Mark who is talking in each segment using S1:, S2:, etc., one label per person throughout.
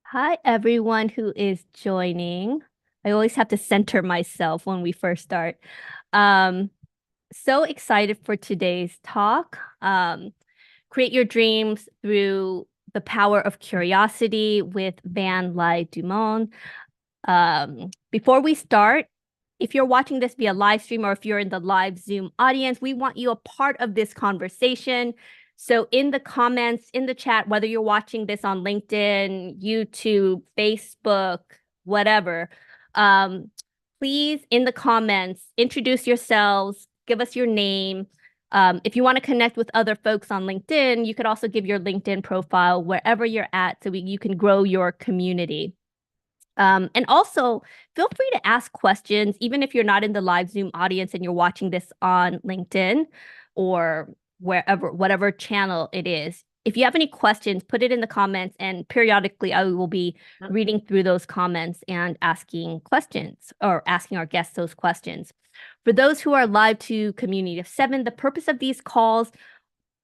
S1: Hi, everyone who is joining. I always have to center myself when we first start. Um, so excited for today's talk. Create your dreams through the power of curiosity with Van Lai-DuMone. Before we start, if you're watching this via live stream or if you're in the live Zoom audience, we want you a part of this conversation. So in the comments, in the chat, whether you're watching this on LinkedIn, YouTube, Facebook, whatever, um, please in the comments, introduce yourselves, give us your name. If you want to connect with other folks on LinkedIn, you could also give your LinkedIn profile wherever you're at so you can grow your community. And also, feel free to ask questions, even if you're not in the live Zoom audience and you're watching this on LinkedIn or wherever, whatever channel it is. If you have any questions, put it in the comments, and periodically I will be reading through those comments and asking questions or asking our guests those questions. For those who are live to Community of Seven, the purpose of these calls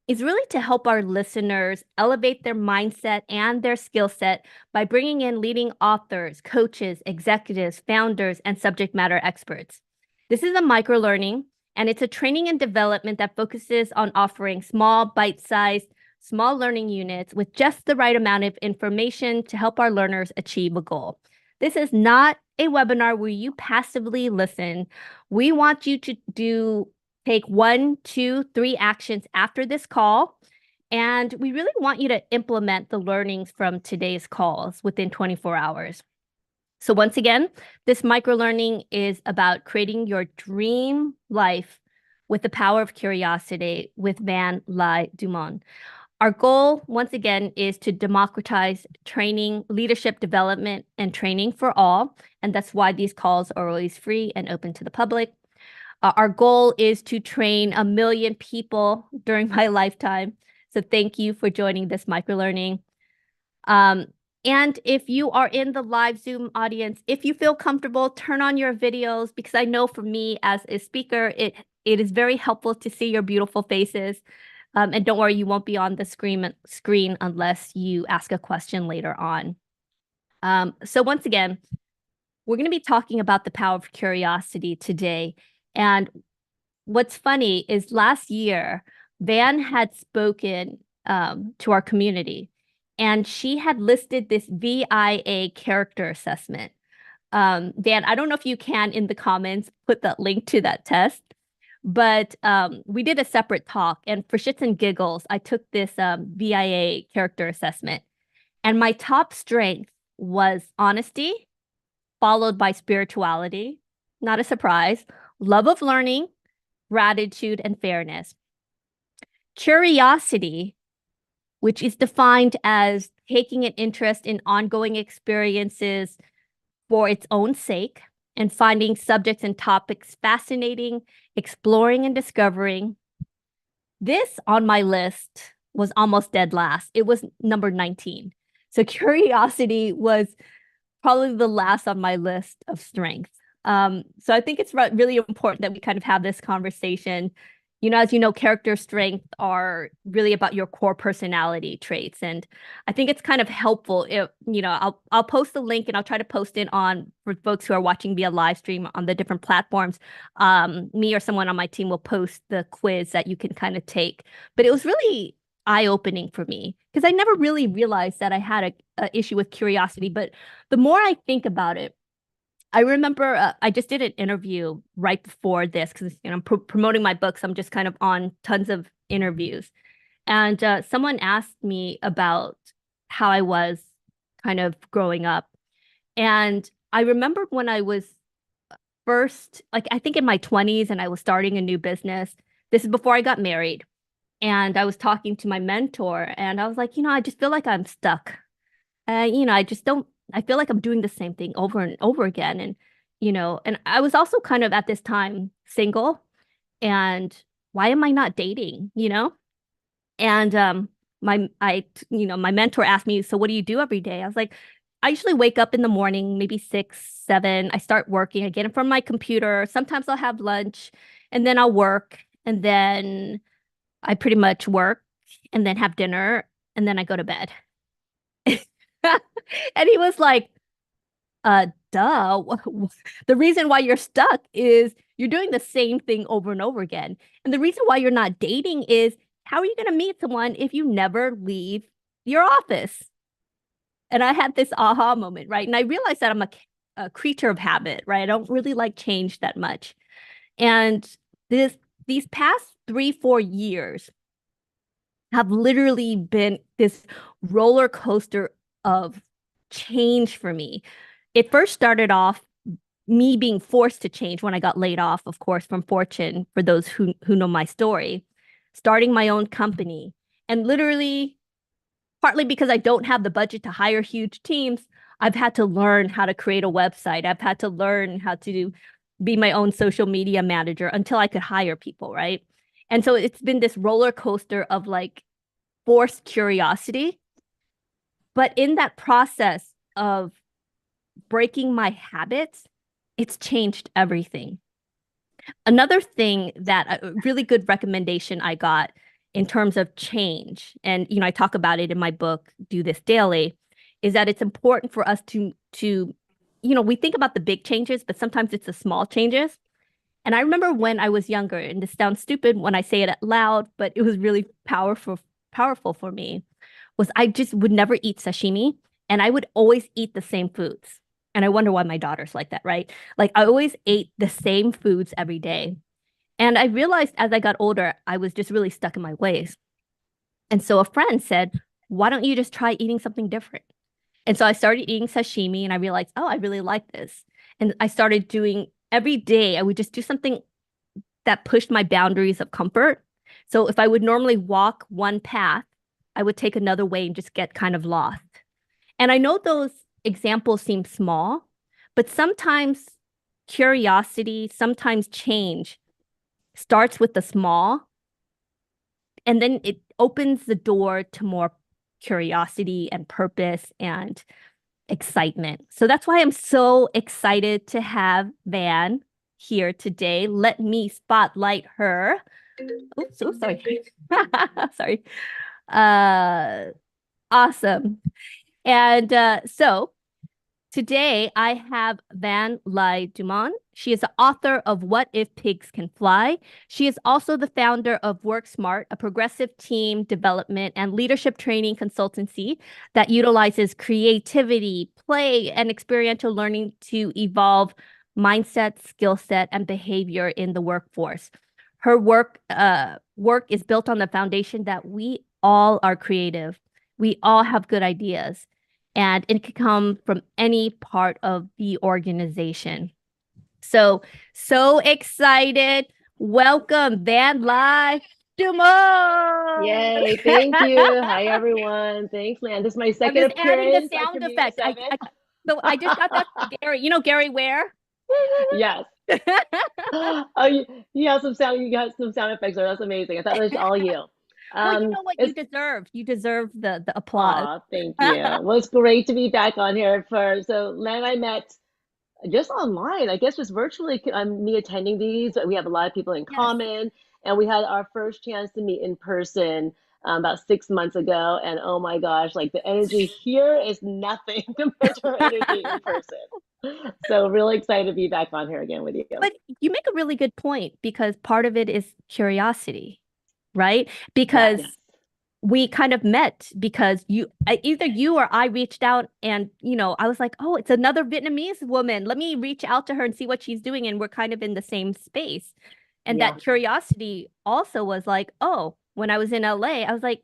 S1: is really to help our listeners elevate their mindset and their skill set by bringing in leading authors, coaches, executives, founders, and subject matter experts. This is a micro learning, and it's a training and development that focuses on offering small, bite-sized, small learning units with just the right amount of information to help our learners achieve a goal. This is not a webinar where you passively listen. We want you to take 1, 2, 3 actions after this call. And we really want you to implement the learnings from today's calls within 24 hours. So once again, this micro learning is about creating your dream life with the power of curiosity with Van Lai-DuMone. Our goal, once again, is to democratize training, leadership development, and training for all. And that's why these calls are always free and open to the public. Our goal is to train 1 million people during my lifetime. So thank you for joining this microlearning. Um, and if you are in the live Zoom audience, if you feel comfortable, turn on your videos because I know for me as a speaker, it is very helpful to see your beautiful faces. And don't worry, you won't be on the screen unless you ask a question later on. So once again, we're going to be talking about the power of curiosity today. And what's funny is last year, Van had spoken to our community, and she had listed this VIA character assessment. Van, I don't know if you can in the comments put that link to that test, but we did a separate talk, and for shits and giggles, I took this VIA character assessment, and my top strength was honesty, followed by spirituality, not a surprise, love of learning, gratitude, and fairness. Curiosity, which is defined as taking an interest in ongoing experiences for its own sake and finding subjects and topics fascinating, exploring and discovering. This on my list was almost dead last. It was number 19. So curiosity was probably the last on my list of strengths. So I think it's really important that we kind of have this conversation. As you know, character strengths are really about your core personality traits, and I think it's kind of helpful if I'll post the link and I'll try to post it on for folks who are watching via live stream on the different platforms. Me or someone on my team will post the quiz that you can kind of take. But it was really eye-opening for me because I never really realized that I had a issue with curiosity. But the more I think about it, I remember I just did an interview right before this because I'm promoting my books. I'm just kind of on tons of interviews, and someone asked me about how I was kind of growing up, and I remembered when I was first, like I think in my 20s, and I was starting a new business. This is before I got married, and I was talking to my mentor, and I was like, I just feel like I'm stuck. I just don't, I feel like I'm doing the same thing over and over again. And I was also kind of at this time single, and why am I not dating, And my mentor asked me, so what do you do every day? I was like, I usually wake up in the morning, maybe 6, 7. I start working. I get in from my computer. Sometimes I'll have lunch and then I'll work. And then I pretty much work and then have dinner and then I go to bed. And he was like, duh. The reason why you're stuck is you're doing the same thing over and over again. And the reason why you're not dating is how are you going to meet someone if you never leave your office? And I had this aha moment, right? And I realized that I'm a creature of habit, right? I don't really like change that much. And these past 3, 4 years have literally been this roller coaster of change for me. It first started off me being forced to change when I got laid off, of course, from Fortune, for those who know my story, starting my own company. And literally, partly because I don't have the budget to hire huge teams, I've had to learn how to create a website. I've had to learn how to be my own social media manager until I could hire people, right? And so it's been this roller coaster of like forced curiosity. But in that process of breaking my habits, it's changed everything. Another thing that a really good recommendation I got in terms of change, and I talk about it in my book, Do This Daily, is that it's important for us to we think about the big changes, but sometimes it's the small changes. And I remember when I was younger, and this sounds stupid when I say it out loud, but it was really powerful for me, was I just would never eat sashimi and I would always eat the same foods. And I wonder why my daughter's like that, right? Like I always ate the same foods every day. And I realized as I got older, I was just really stuck in my ways. And so a friend said, why don't you just try eating something different? And so I started eating sashimi and I realized, oh, I really like this. And I started doing every day, I would just do something that pushed my boundaries of comfort. So if I would normally walk one path, I would take another way and just get kind of lost. And I know those examples seem small, but sometimes curiosity, sometimes change starts with the small, and then it opens the door to more curiosity and purpose and excitement. So that's why I'm so excited to have Van here today. Let me spotlight her. Oops, so sorry. Sorry. Uh, awesome. And so today I have Van Lai-DuMone. She is the author of What If Pigs Can Fly. She is also the founder of Work Smart, a progressive team development and leadership training consultancy that utilizes creativity, play, and experiential learning to evolve mindset, skill set, and behavior in the workforce. Her work is built on the foundation that we all are creative. We all have good ideas and it can come from any part of the organization. So, so excited. Welcome, Van Lai
S2: Yay,
S1: DuMone.
S2: thank you. Hi, everyone. Thanks, man. This is my
S1: I'm
S2: second
S1: just adding the
S2: appearance on
S1: sound
S2: Community
S1: effect.
S2: 7.
S1: So I just got that from Gary. You know Gary Ware?
S2: Yes. Oh, you have some sound. You got some sound effects. So that's amazing. I thought it was all you.
S1: Well, you know what? You
S2: It's
S1: deserve. You deserve the applause.
S2: Aw, thank you. Well, it's great to be back on here for. So Len and I met just online, I guess just virtually. Me attending these. We have a lot of people in
S1: Yes.
S2: common, and we had our first chance to meet in person about 6 months ago. And oh my gosh, like the energy here is nothing compared to our energy in person. So really excited to be back on here again with you.
S1: But you make a really good point because part of it is curiosity, right?
S2: Yeah.
S1: Because
S2: Yes.
S1: we kind of met because either you or I reached out and I was like, oh, it's another Vietnamese woman, let me reach out to her and see what she's doing, and we're kind of in the same space. And
S2: Yeah.
S1: that curiosity also was like, oh, when I was in LA, I was like,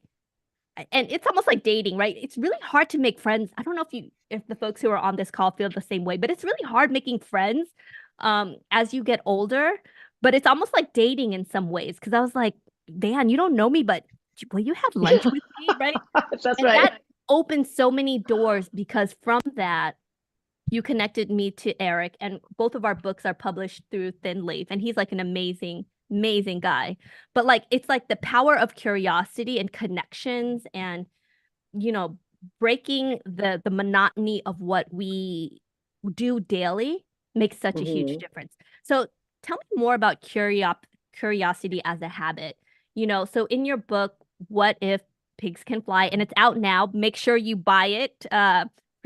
S1: and it's almost like dating, right? It's really hard to make friends. I don't know if the folks who are on this call feel the same way, but it's really hard making friends as you get older. But it's almost like dating in some ways because I was like, Dan, you don't know me, but will you have lunch with me, right?
S2: That's
S1: And
S2: right.
S1: that opened so many doors because from that, you connected me to Eric, and both of our books are published through Thin Leaf, and he's like an amazing, amazing guy. But like, it's like the power of curiosity and connections, and you know, breaking the monotony of what we do daily makes such a huge
S2: Hmm.
S1: difference. So tell me more about curiosity as a habit. So in your book, What If Pigs Can Fly, and it's out now. Make sure you buy it.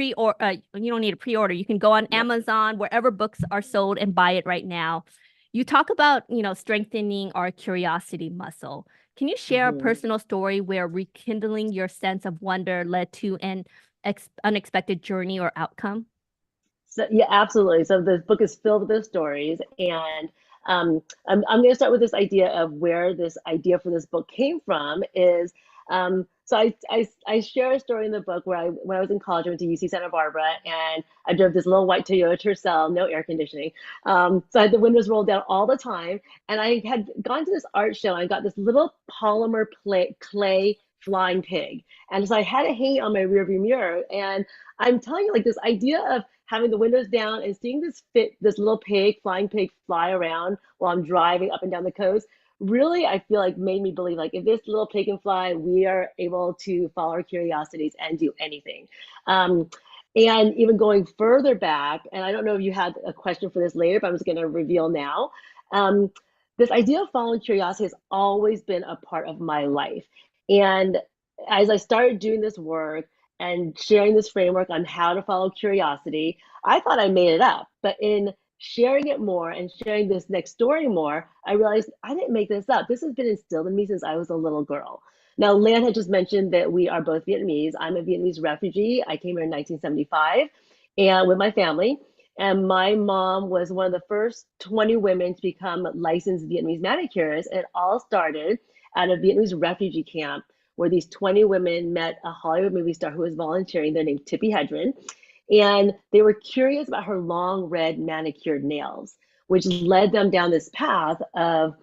S1: pre-order. You don't need a pre-order. You can go on
S2: Yep.
S1: Amazon, wherever books are sold, and buy it right now. You talk about, strengthening our curiosity muscle. Can you share a
S2: Mhm.
S1: personal story where rekindling your sense of wonder led to an unexpected journey or outcome?
S2: So, yeah, absolutely. So the book is filled with those stories, and I'm going to start with this idea of where this idea for this book came from. Is so I share a story in the book where when I was in college, I went to UC Santa Barbara, and I drove this little white Toyota Tercel, no air conditioning. So I had the windows rolled down all the time, and I had gone to this art show and I got this little polymer clay flying pig, and so I had it hanging on my rearview mirror, and I'm telling you, like this idea of having the windows down and seeing this little flying pig fly around while I'm driving up and down the coast, really, I feel like made me believe like if this little pig can fly, we are able to follow our curiosities and do anything. Um, and even going further back, and I don't know if you had a question for this later, but I'm just going to reveal now. Um, this idea of following curiosity has always been a part of my life. And as I started doing this work, and sharing this framework on how to follow curiosity, I thought I made it up. But in sharing it more and sharing this next story more, I realized I didn't make this up. This has been instilled in me since I was a little girl. Now, Lan had just mentioned that we are both Vietnamese. I'm a Vietnamese refugee. I came here in 1975 and with my family. And my mom was one of the first 20 women to become licensed Vietnamese manicurists. And it all started at a Vietnamese refugee camp where these 20 women met a Hollywood movie star who was volunteering. They're named Tippi Hedren. And they were curious about her long red manicured nails, which led them down this path of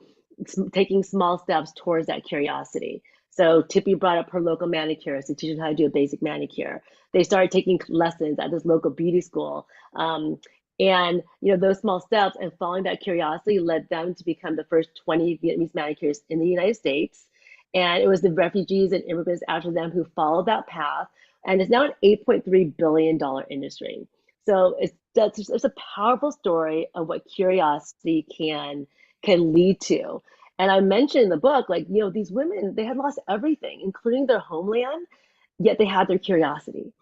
S2: taking small steps towards that curiosity. So Tippi brought up her local manicurist to teach them how to do a basic manicure. They started taking lessons at this local beauty school. And those small steps and following that curiosity led them to become the first 20 Vietnamese manicurists in the United States. And it was the refugees and immigrants after them who followed that path. And it's now an $8.3 billion industry. So it's a powerful story of what curiosity can lead to. And I mentioned in the book, like, these women, they had lost everything, including their homeland, yet they had their curiosity.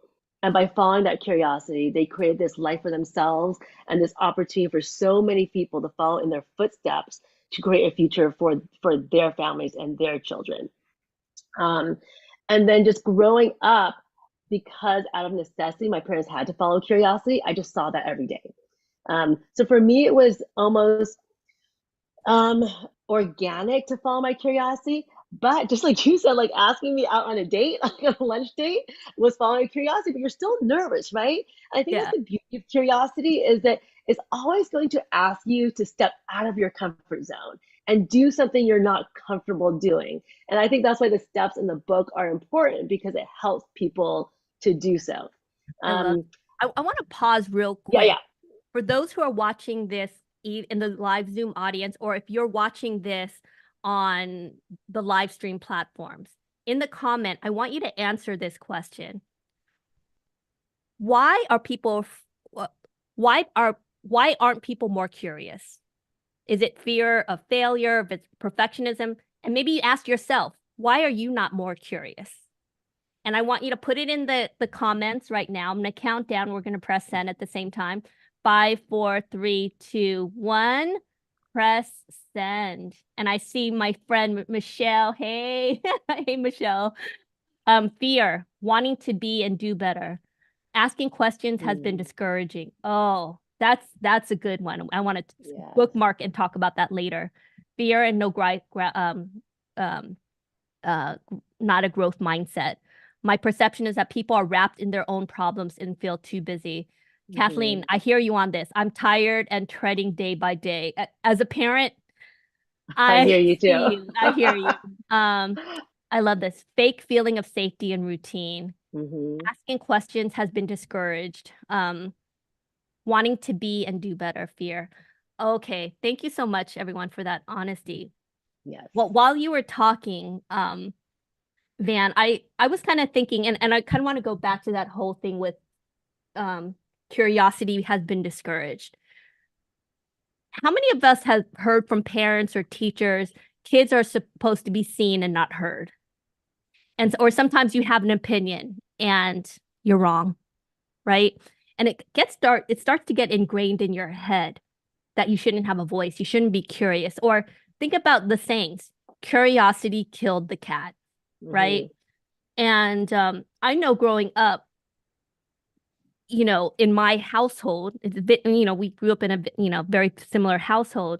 S2: And by following that curiosity, they created this life for themselves and this opportunity for so many people to follow in their footsteps to create a future for their families and their children. Um, and then just growing up, because out of necessity, my parents had to follow curiosity, I just saw that every day. So for me, it was almost um organic to follow my curiosity, but just like you said, like asking me out on a date, like a lunch date, was following curiosity, but you're still nervous, right? I think that's
S1: Yeah,
S2: the beauty of curiosity, is that it's always going to ask you to step out of your comfort zone and do something you're not comfortable doing. And I think that's why the steps in the book are important, because it helps people to do so.
S1: I love.
S2: um
S1: I want to pause real
S2: yeah,
S1: quick
S2: yeah.
S1: for those who are watching this in the live Zoom audience, or if you're watching this on the live stream platforms. In the comment, I want you to answer this question. Why are people why are why aren't people more curious? Is it fear of failure, if it's perfectionism? And maybe you ask yourself, why are you not more curious? And I want you to put it in the comments right now. I'm going to count down. We're going to press send at the same time. 5, 4, 3, 2, 1. Press send. And I see my friend Michelle. Hey, hey, Michelle. Fear, wanting to be and do better. Asking questions has been
S2: Mm,
S1: discouraging. Oh, that's a good one. I want to
S2: yes.
S1: bookmark and talk about that later. Fear and um, uh, not a growth mindset. My perception is that people are wrapped in their own problems and feel too busy. Kathleen,
S2: Hmm.
S1: I hear you on this. I'm tired and treading day by day. As a parent,
S2: I
S1: I
S2: hear you
S1: see
S2: too.
S1: you. I hear you. Um, I love this fake feeling of safety and routine.
S2: Hmm.
S1: Asking questions has been discouraged. Wanting to be and do better, fear. Okay, thank you so much, everyone, for that honesty.
S2: Yes.
S1: Well, while you were talking, Van, I was kind of thinking, and I kind of want to go back to that whole thing with um curiosity has been discouraged. How many of us have heard from parents or teachers, kids are supposed to be seen and not heard? And or sometimes you have an opinion and you're wrong. right? And it starts to get ingrained in your head that you shouldn't have a voice, you shouldn't be curious. Or think about the sayings, curiosity killed the cat, right?
S2: Hmm.
S1: And I know growing up, in my household, it's a bit, we grew up in a, very similar household.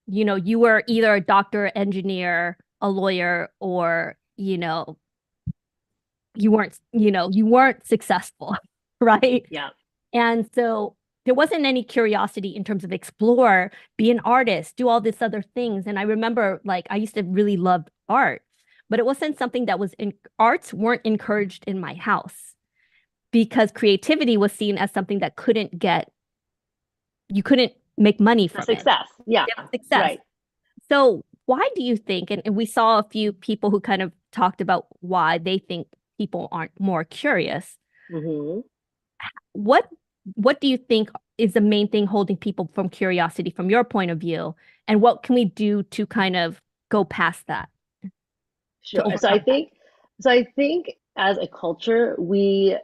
S1: You were either a doctor, engineer, a lawyer, or, you weren't successful, right?
S2: Yeah.
S1: And so there wasn't any curiosity in terms of explore, be an artist, do all these other things. And I remember like I used to really love art, but it wasn't something that was in arts weren't encouraged in my house because creativity was seen as something that you couldn't make money
S2: A
S1: from it.
S2: success. Yeah.
S1: It was success.
S2: Right.
S1: So why do you think, and we saw a few people who kind of talked about why they think people aren't more curious.
S2: Hmm.
S1: What what do you think is the main thing holding people from curiosity from your point of view? And what can we do to kind of go past that, to
S2: Sure.
S1: overcome that?
S2: So I think as a culture, we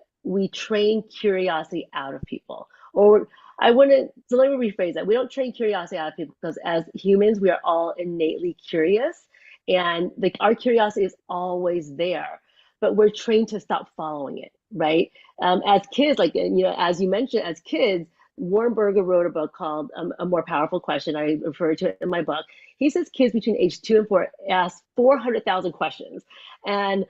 S2: train curiosity out of people. Or I wouldn't, so let me rephrase that. We don't train curiosity out of people because as humans, we are all innately curious and like our curiosity is always there, but we're trained to stop following it, right? As kids, like as you mentioned, as kids, Warren Berger wrote a book called A More Powerful Question. I refer to it in my book. He says kids between age 2 and 4 ask 400,000 questions, and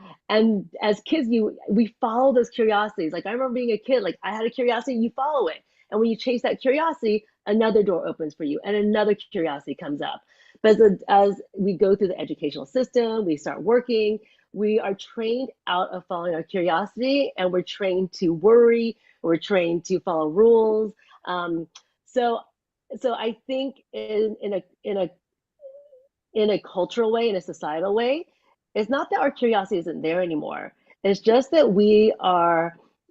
S2: as kids, we follow those curiosities. Like I remember being a kid, like I had a curiosity, you follow it, and when you chase that curiosity, another door opens for you, and another curiosity comes up. But as we go through the educational system, we start working. We are trained out of following our curiosity, and we're trained to worry. We're trained to follow rules. Um, so, so I think in a cultural way, in a societal way, it's not that our curiosity isn't there anymore. It's just that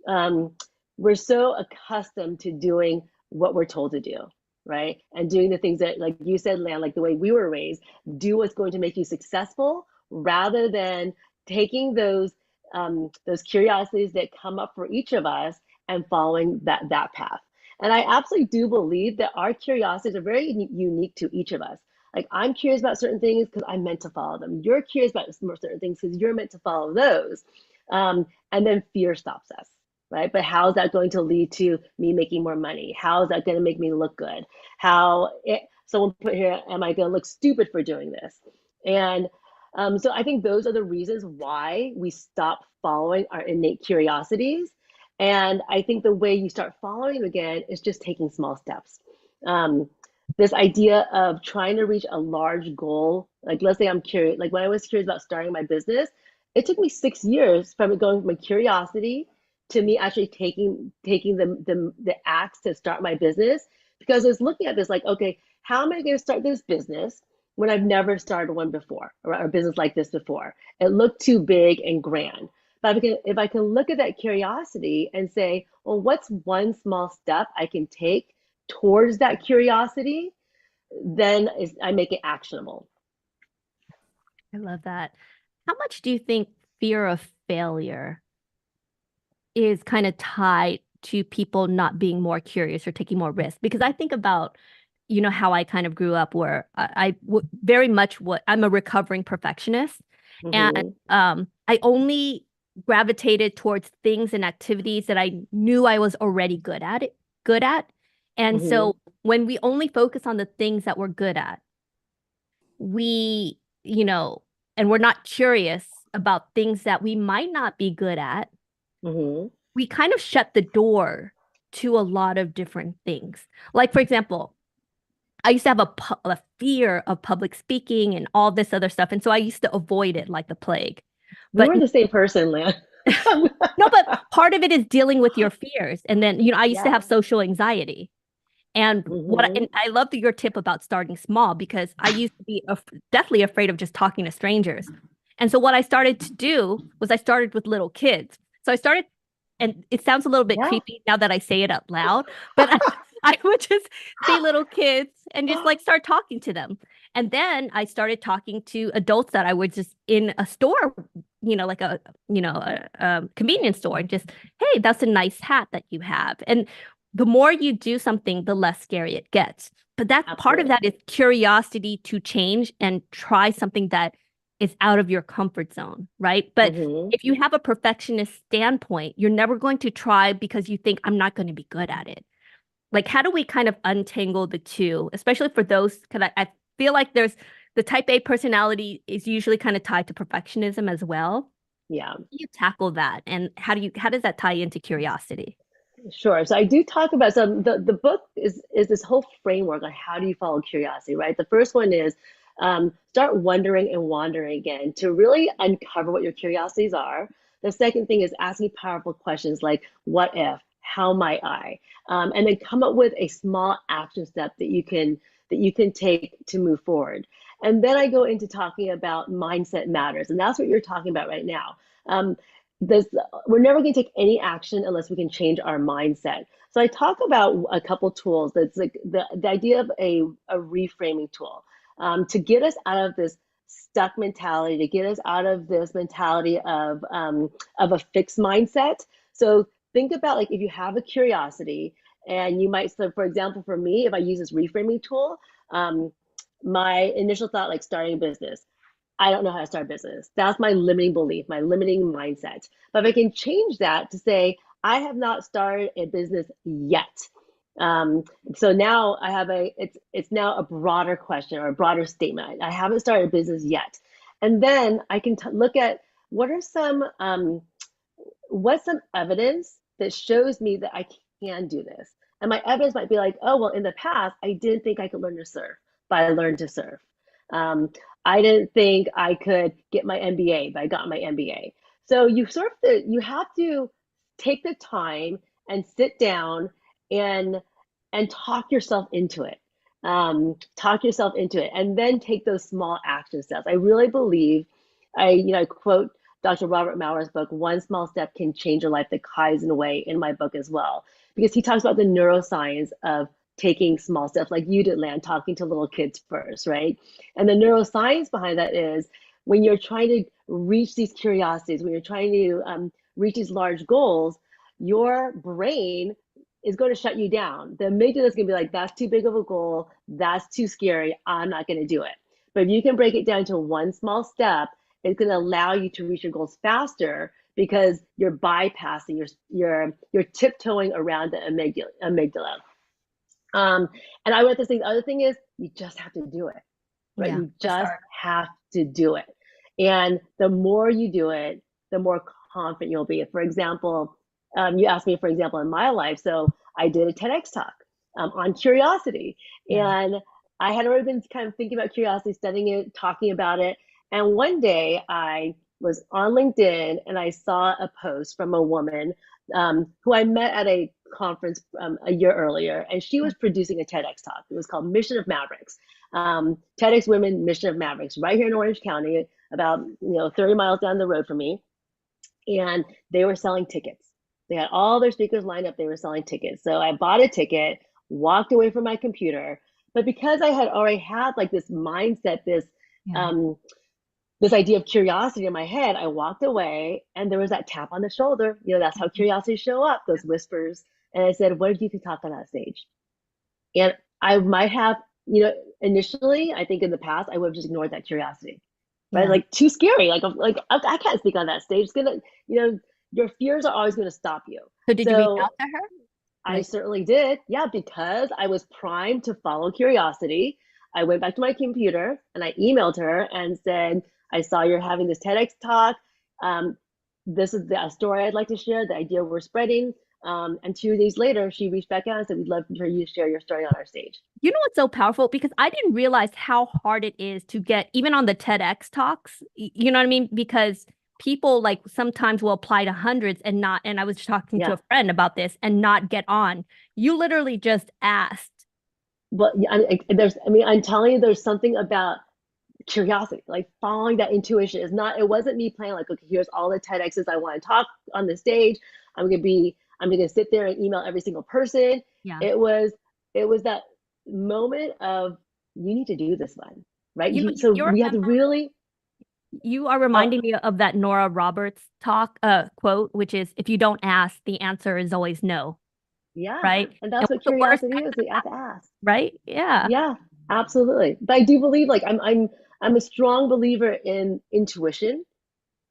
S2: um, we're so accustomed to doing what we're told to do, right? And doing the things that, like you said, Lan, like the way we were raised, do what's going to make you successful, rather than taking those curiosities that come up for each of us and following that path. And I absolutely do believe that our curiosities are very unique to each of us. Like I'm curious about certain things because I'm meant to follow them. You're curious about certain things because you're meant to follow those. And then fear stops us, right? But how is that going to lead to me making more money? How is that going to make me look good? Someone put here, am I going to look stupid for doing this? And so I think those are the reasons why we stop following our innate curiosities. And I think the way you start following again is just taking small steps. Um, this idea of trying to reach a large goal, like let's say I'm curious, like when I was curious about starting my business, it took me 6 years from it going from a curiosity to me actually taking the acts to start my business, because I was looking at this like, okay, how am I going to start this business when I've never started one before, or a business like this before? It looked too big and grand. But if I can look at that curiosity and say, well, what's one small step I can take towards that curiosity, then I make it actionable.
S1: I love that. How much do you think fear of failure is kind of tied to people not being more curious or taking more risks? Because I think about, how I kind of grew up where very much what I'm a recovering perfectionist. And
S2: Hmm.
S1: I only gravitated towards things and activities that I knew I was already good at. And
S2: Hmm.
S1: so when we only focus on the things that we're good at, we, and we're not curious about things that we might not be good at,
S2: Hmm.
S1: we kind of shut the door to a lot of different things. Like, for example, I used to have a fear of public speaking and all this other stuff. And so I used to avoid it like the plague.
S2: We
S1: But
S2: were the same person, Lan.
S1: no, but part of it is dealing with your fears. And then, I used to
S2: Yeah.
S1: have social anxiety. And
S2: Hmm.
S1: and I love your tip about starting small because I used to be deathly afraid of just talking to strangers. And so what I started to do was I started with little kids. So I started, and it sounds a little bit
S2: Yeah.
S1: creepy now that I say it out loud, but I would just see little kids and just like start talking to them. And then I started talking to adults that I was just in a store, like a convenience store and just, hey, that's a nice hat that you have. And the more you do something, the less scary it gets. But that part of
S2: Absolutely.
S1: that is curiosity to change and try something that is out of your comfort zone, right? But
S2: Hmm.
S1: if you have a perfectionist standpoint, you're never going to try because you think I'm not going to be good at it. Like, how do we kind of untangle the two, especially for those? Because I feel like there's the type A personality is usually kind of tied to perfectionism as well.
S2: Yeah.
S1: How do you tackle that? And how does that tie into curiosity?
S2: Sure. So I do talk about, so the book is this whole framework on how do you follow curiosity, right? The first one is start wondering and wandering again to really uncover what your curiosities are. The second thing is asking powerful questions like what if, how might I, and then come up with a small action step that you can take to move forward. And then I go into talking about mindset matters, and that's what you're talking about right now. Um, this we're never going to take any action unless we can change our mindset. So I talk about a couple tools. That's like the idea of a reframing tool to get us out of this stuck mentality, to get us out of this mentality of a fixed mindset. So think about like if you have a curiosity and you might, so for example, for me, if I use this reframing tool, um, my initial thought like starting a business, I don't know how to start a business. That's my limiting belief, my limiting mindset. But if I can change that to say, I have not started a business yet. Um, so now I have it's now a broader question or a broader statement. I haven't started a business yet. And then I can look at what are what's some evidence that shows me that I can do this. And my evidence might be like, oh, well, in the past, I didn't think I could learn to surf, but I learned to surf. Um, I didn't think I could get my MBA, but I got my MBA. So you have to take the time and sit down and talk yourself into it. Talk yourself into it, and then take those small action steps. I really believe, I quote Dr. Robert Mauer's book, One Small Step Can Change Your Life, the Kaizen Way, in my book as well, because he talks about the neuroscience of taking small steps like you did, Lan, talking to little kids first, right? And the neuroscience behind that is when you're trying to reach these curiosities, when you're trying to reach these large goals, your brain is going to shut you down. The amygdala is going to be like, that's too big of a goal. That's too scary. I'm not going to do it. But if you can break it down to one small step, it's going to allow you to reach your goals faster because you're bypassing, you're tiptoeing around the amygdala. Um, and I want to say the other thing is you just have to do it, right?
S1: Yeah,
S2: You
S1: to
S2: just
S1: start.
S2: have to do it. And the more you do it, the more confident you'll be. For example, you asked me, for example, in my life. So I did a TEDx talk on curiosity.
S1: Yeah.
S2: And I had already been kind of thinking about curiosity, studying it, talking about it. And one day I was on LinkedIn and I saw a post from a woman who I met at a conference a year earlier, and she was producing a TEDx talk. It was called Mission of Mavericks. TEDx Women Mission of Mavericks, right here in Orange County, about 30 miles down the road from me. And they were selling tickets. They had all their speakers lined up. They were selling tickets. So I bought a ticket, walked away from my computer. But because I had already had like this mindset,
S1: Yeah.
S2: um, this idea of curiosity in my head, I walked away and there was that tap on the shoulder. That's how curiosity show up, those whispers. And I said, what if you could talk on that stage? And I might have, initially, I think in the past, I would have just ignored that curiosity, right?
S1: Yeah.
S2: Like too scary. Like I can't speak on that stage. It's gonna, your fears are always going to stop you.
S1: So did you reach
S2: So
S1: out to her?
S2: I
S1: Like,
S2: certainly did. Yeah, because I was primed to follow curiosity. I went back to my computer and I emailed her and said, I saw you're having this TEDx talk. Um, this is the story I'd like to share, the idea we're spreading. And 2 days later, she reached back out and said, we'd love for you to share your story on our stage.
S1: you know what's so powerful? Because I didn't realize how hard it is to get even on the TEDx talks. You know what I mean? Because people like sometimes will apply to hundreds and not, and I was talking to
S2: Yeah.
S1: a friend about this and not get on. You literally just asked.
S2: Well, yeah, I'm telling you, there's something about curiosity, like following that intuition. It wasn't me playing like, okay, here's all the TEDx's I want to talk on the stage. I'm gonna sit there and email every single person.
S1: Yeah.
S2: It was that moment of you need to do this one, right?
S1: You know,
S2: So
S1: you
S2: we have to
S1: remember
S2: really.
S1: You are
S2: Oh,
S1: reminding me of that Nora Roberts quote, which is, if you don't ask, the answer is always no,
S2: yeah.
S1: right?
S2: And
S1: And
S2: that's what
S1: what's the worst
S2: curiosity
S1: that
S2: is.
S1: could
S2: We have to
S1: happen,
S2: ask.
S1: right? Yeah.
S2: Yeah, absolutely. But I do believe like I'm a strong believer in intuition,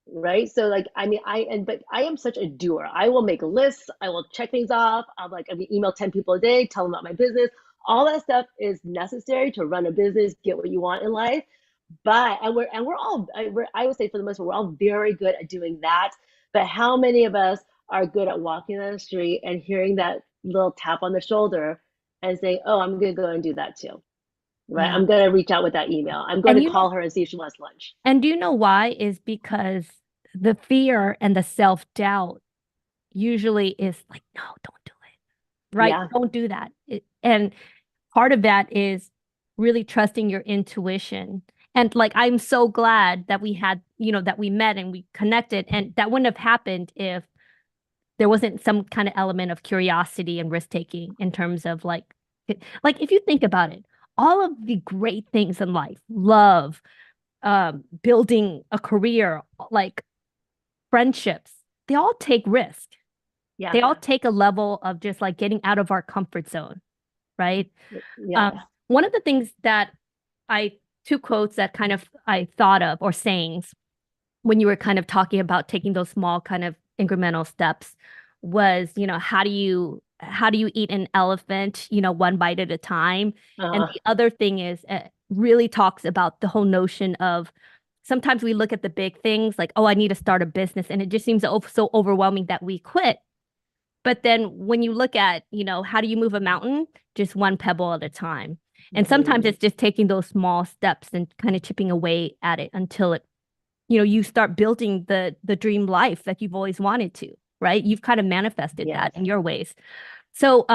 S2: right? So like I mean but I am such a doer. I will make lists, I will check things off. I'm gonna email 10 people a day, tell them about my business. All that stuff is necessary to run a business, get what you want in life. But we're all I would say for the most part we're all very good at doing that. But how many of us are good at walking down the street and hearing that little tap on the shoulder and saying, "Oh, I'm gonna go and do that too." Right?
S1: Yeah.
S2: I'm gonna reach out with that email. I'm going
S1: And
S2: to
S1: you know,
S2: call her and see if she wants lunch.
S1: and do you know why? Is because the fear and the self-doubt usually is like, no, don't do it. Right?
S2: Yeah.
S1: Don't do that. And part of that is really trusting your intuition. And like, I'm so glad that we had, that we met and we connected. And that wouldn't have happened if there wasn't some kind of element of curiosity and risk taking in terms of like if you think about it, all of the great things in life, love, building a career, like friendships, they all take risk.
S2: Yeah.
S1: They all take a level of just like getting out of our comfort zone, right?
S2: Yes.
S1: One of the things that I, two quotes that kind of I thought of or sayings when you were kind of talking about taking those small kind of incremental steps was, how do you eat an elephant, one bite at a time? And
S2: Uh,
S1: the other thing is really talks about the whole notion of sometimes we look at the big things like, oh, I need to start a business, and it just seems so overwhelming that we quit. But then when you look at, how do you move a mountain? Just one pebble at a time. And sometimes
S2: mhm.
S1: it's just taking those small steps and kind of chipping away at it until you start building the dream life that you've always wanted to, right? You've kind of manifested that
S2: Yes.
S1: in your ways. So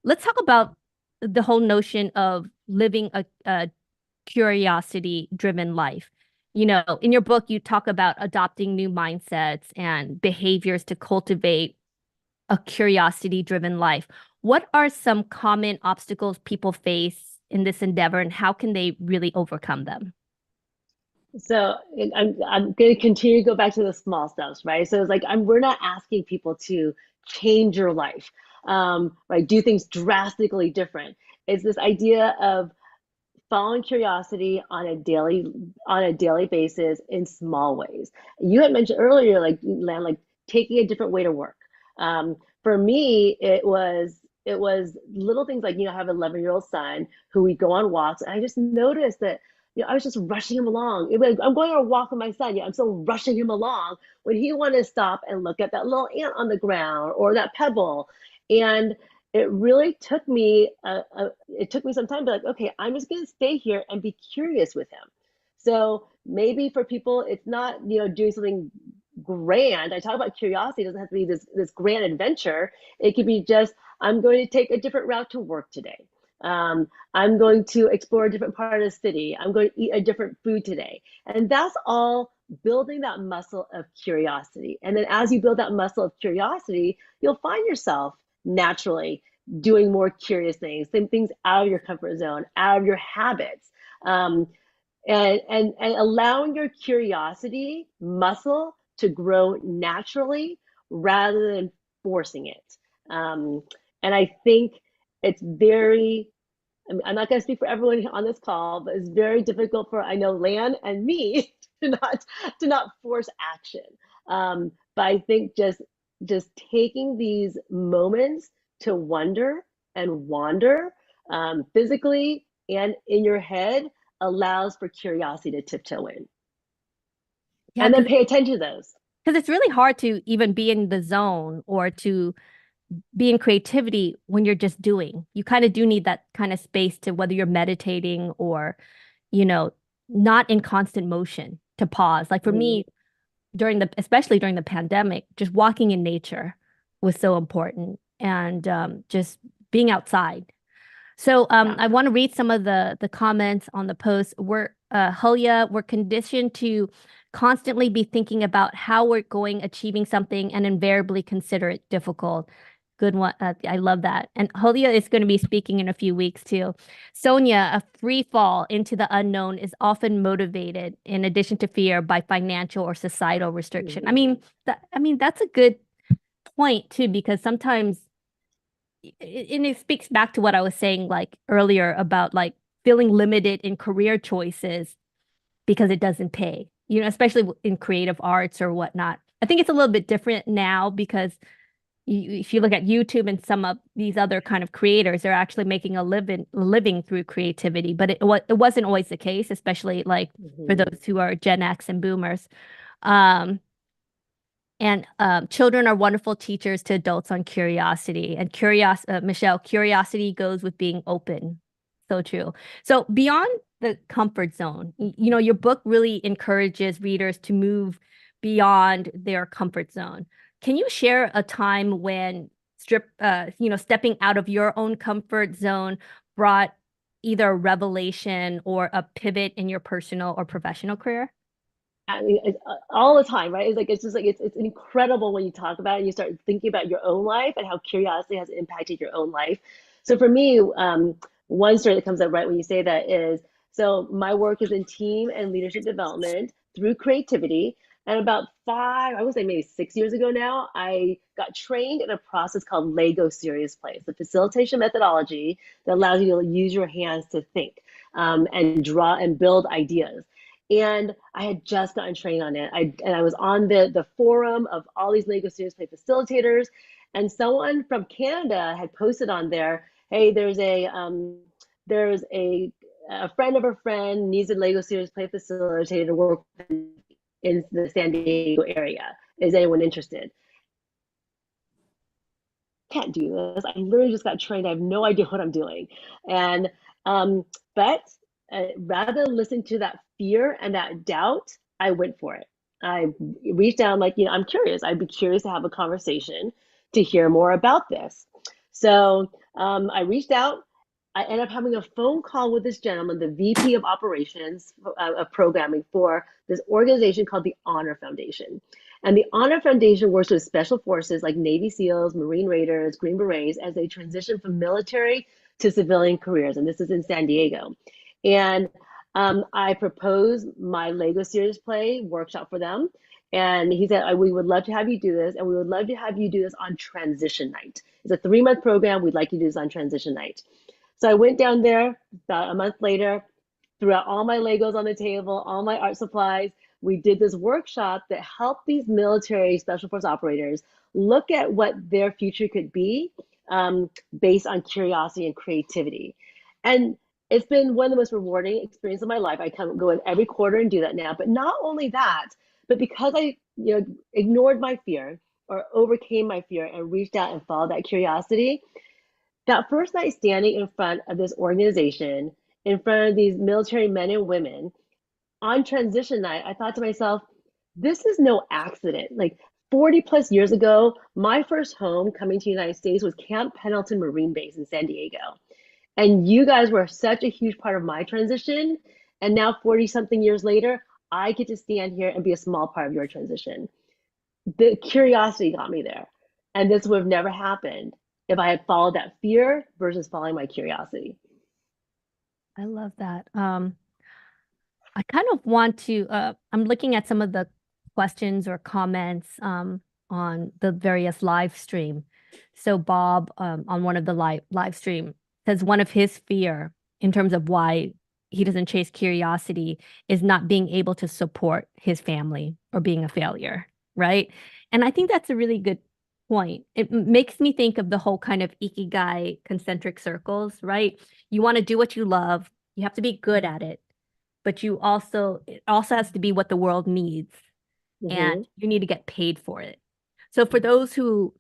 S1: let's talk about the whole notion of living a curiosity driven life. In your book, you talk about adopting new mindsets and behaviors to cultivate a curiosity driven life. What are some common obstacles people face in this endeavor, and how can they really overcome them?
S2: So I'm going to continue to go back to the small steps, right? So it's like we're not asking people to change your life, right? Do things drastically different. It's this idea of following curiosity on a daily basis in small ways. You had mentioned earlier, like Lan, like taking a different way to work. For me, it was little things like I have an 11-year-old son who we go on walks, and I just noticed that I was just rushing him along. I'm going on a walk with my son. Yeah, I'm still rushing him along when he wanted to stop and look at that little ant on the ground or that pebble. And it really took me it took me some time to be like, okay, I'm just going to stay here and be curious with him. So maybe for people it's not doing something grand. I talk about curiosity, it doesn't have to be this grand adventure. It could be just, I'm going to take a different route to work today. I'm going to explore a different part of the city. I'm going to eat a different food today. And that's all building that muscle of curiosity. And then as you build that muscle of curiosity, you'll find yourself naturally doing more curious things, things out of your comfort zone, out of your habits, um, and allowing your curiosity muscle to grow naturally rather than forcing it. Um, and I think it's very, I'm not going to speak for everyone on this call, but it's very difficult for, I know, Lan and me to not force action. But I think just taking these moments to wonder and wander, physically and in your head, allows for curiosity to tiptoe in,
S1: Yeah,
S2: and then
S1: because
S2: pay attention to those.
S1: it's really hard to even be in the zone or to be in creativity when you're just doing. You kind of do need that kind of space to whether you're meditating or, you know, not in constant motion to pause. Like for
S2: Mm,
S1: me, especially during the pandemic, just walking in nature was so important and just being outside. So
S2: yeah.
S1: I want to read some of the comments on the post. Hulya, we're conditioned to constantly be thinking about how we're going achieving something and invariably consider it difficult. Good one. I love that. And Holia is going to be speaking in a few weeks too. Sonia, a free fall into the unknown is often motivated, in addition to fear, by financial or societal restriction.
S2: Mhm.
S1: I mean that's a good point too, because sometimes, and it speaks back to what I was saying like earlier about like feeling limited in career choices because it doesn't pay, especially in creative arts or whatnot. I think it's a little bit different now because if you look at YouTube and some of these other kind of creators, they're actually making a living through creativity. But it wasn't always the case, especially like for
S2: Mhm.
S1: those who are Gen X and Boomers. Um, and children are wonderful teachers to adults on curiosity. And Michelle, curiosity goes with being open. So true. So beyond the comfort zone, your book really encourages readers to move beyond their comfort zone. Can you share a time when stepping out of your own comfort zone brought either a revelation or a pivot in your personal or professional career?
S2: I mean, all the time, right? It's like it's just like it's incredible when you talk about it and you start thinking about your own life and how curiosity has impacted your own life. So for me, one story that comes up right when you say that is so my work is in team and leadership development through creativity. And about I would say maybe 6 years ago now, I got trained in a process called Lego Serious Play. It's a facilitation methodology that allows you to use your hands to think and draw and build ideas. And I had just gotten trained on it. I was on the forum of all these Lego Serious Play facilitators, and someone from Canada had posted on there, "Hey, there's a friend of a friend needs a Lego Serious Play facilitator to work in the San Diego area. Is anyone interested?" Can't do this. I literally just got trained. I have no idea what I'm doing. And but rather than listen to that fear and that doubt, I went for it. I reached out like, I'm curious. I'd be curious to have a conversation to hear more about this. So I reached out. I ended up having a phone call with this gentleman, the VP of operations of programming for this organization called the Honor Foundation. And the Honor Foundation works with special forces like Navy SEALs, Marine Raiders, Green Berets as they transition from military to civilian careers. And this is in San Diego. And I proposed my Lego Series Play workshop for them. And he said, we would love to have you do this. And we would love to have you do this on transition night. It's a 3-month program. We'd like you to do this on transition night. So I went down there about a month later, threw out all my Legos on the table, all my art supplies. We did this workshop that helped these military special force operators look at what their future could be based on curiosity and creativity. And it's been one of the most rewarding experiences of my life. I go in every quarter and do that now. But not only that, but because I ignored my fear or overcame my fear and reached out and followed that curiosity, that first night standing in front of this organization, in front of these military men and women on transition night, I thought to myself, this is no accident. Like 40 plus years ago, my first home coming to the United States was Camp Pendleton Marine Base in San Diego. And you guys were such a huge part of my transition. And now, 40 something years later, I get to stand here and be a small part of your transition. The curiosity got me there. And this would have never happened if I had followed that fear versus following my curiosity.
S1: I love that. I kind of want to, I'm looking at some of the questions or comments on the various live stream. So Bob on one of the live stream says one of his fear in terms of why he doesn't chase curiosity is not being able to support his family or being a failure, right? And I think that's a really good point. It makes me think of the whole kind of ikigai concentric circles, right? You want to do what you love, you have to be good at it, but it also has to be what the world needs, and
S2: Mm-hmm.
S1: you need to get paid for it. So for those who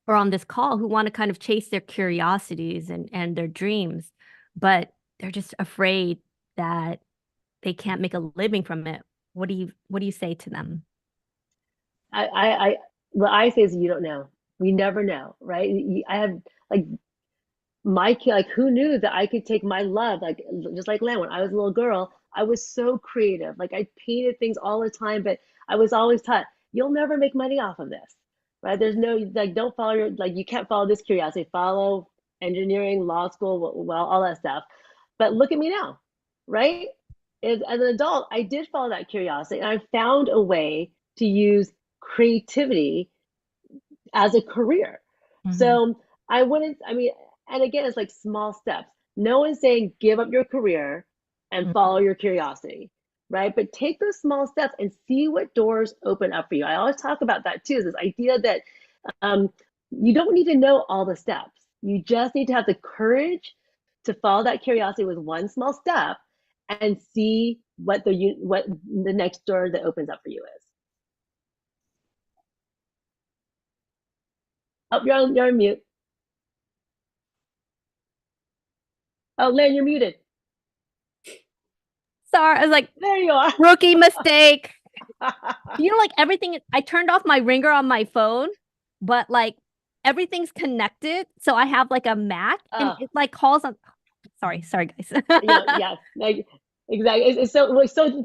S1: are on this call who want to kind of chase their curiosities and their dreams, but they're just afraid that they can't make a living from it, what do you say to them?
S2: I what I say is you don't know. We never know, right? I have like my kid, like who knew that I could take my love, like just like Len, when I was a little girl, I was so creative. Like I painted things all the time, but I was always taught, you'll never make money off of this, right? There's no, like, don't follow your, like, you can't follow this curiosity. Follow engineering, law school, well, all that stuff. But look at me now, right? As an adult, I did follow that curiosity, and I found a way to use creativity as a career.
S1: Mhm.
S2: So I wouldn't, I mean, and again, it's like small steps. No one's saying give up your career and follow
S1: Mhm.
S2: your curiosity, right? But take those small steps and see what doors open up for you. I always talk about that too, is this idea that um, you don't need to know all the steps. You just need to have the courage to follow that curiosity with one small step and see what the next door that opens up for you is. Oh, you're on mute. Oh, Lynn, you're muted.
S1: Sorry, I was like,
S2: There you are.
S1: rookie mistake. Like everything, I turned off my ringer on my phone, but like everything's connected. So I have like a Mac and
S2: Oh,
S1: it like calls on, sorry guys.
S2: yeah, like exactly. So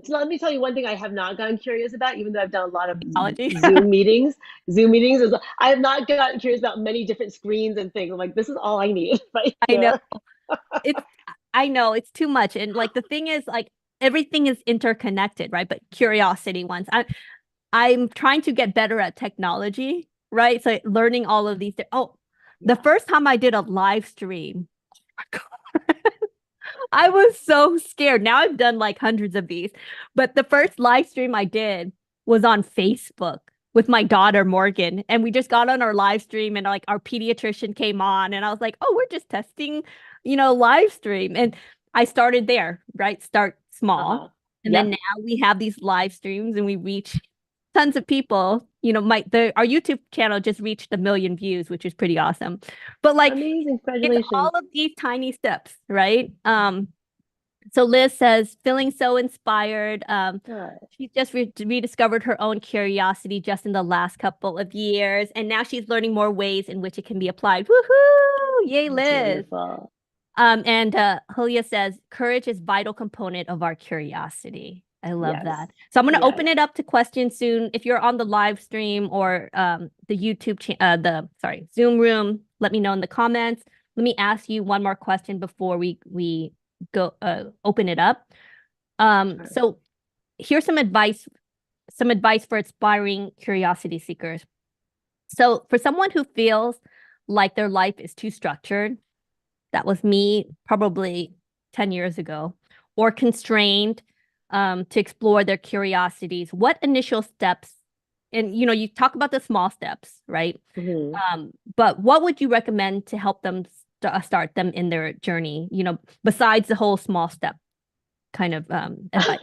S2: let me tell you one thing I have not gotten curious about, even though I've done a lot of
S1: Technology.
S2: Zoom meetings. Zoom meetings is I have not gotten curious about many different screens and things. I'm like, this is all I need right
S1: I know.
S2: here.
S1: It's I know it's too much. And like the thing is like everything is interconnected, right? But curiosity ones. I'm trying to get better at technology, right? So learning all of these. Oh, the
S2: Yeah.
S1: first time I did a live stream, I was so scared. Now I've done like hundreds of these, but the first live stream I did was on Facebook with my daughter Morgan, and we just got on our live stream, and like our pediatrician came on, and I was like, "Oh, we're just testing, live stream." And I started there, right? Start small,
S2: Uh-huh.
S1: and then
S2: Yep.
S1: now we have these live streams, and we reach tons of people. Our YouTube channel just reached 1 million views, which is pretty awesome. But like
S2: Amazing.
S1: it's all
S2: Congratulations.
S1: of these tiny steps, right? So Liz says, feeling so inspired.
S2: Good.
S1: She's just rediscovered her own curiosity just in the last couple of years, and now she's learning more ways in which it can be applied. Woohoo! Yay,
S2: That's
S1: Liz.
S2: wonderful.
S1: And Julia says, courage is vital component of our curiosity. I love
S2: Yes.
S1: that. So I'm going to
S2: Yes.
S1: open it up to questions soon. If you're on the live stream or the Zoom room, let me know in the comments. Let me ask you one more question before we go open it up.
S2: Sure.
S1: So here's some advice for aspiring curiosity seekers. So for someone who feels like their life is too structured, that was me probably 10 years ago, or constrained to explore their curiosities. What initial steps, and you talk about the small steps, right?
S2: Mhm.
S1: But what would you recommend to help them start them in their journey, besides the whole small step kind of advice?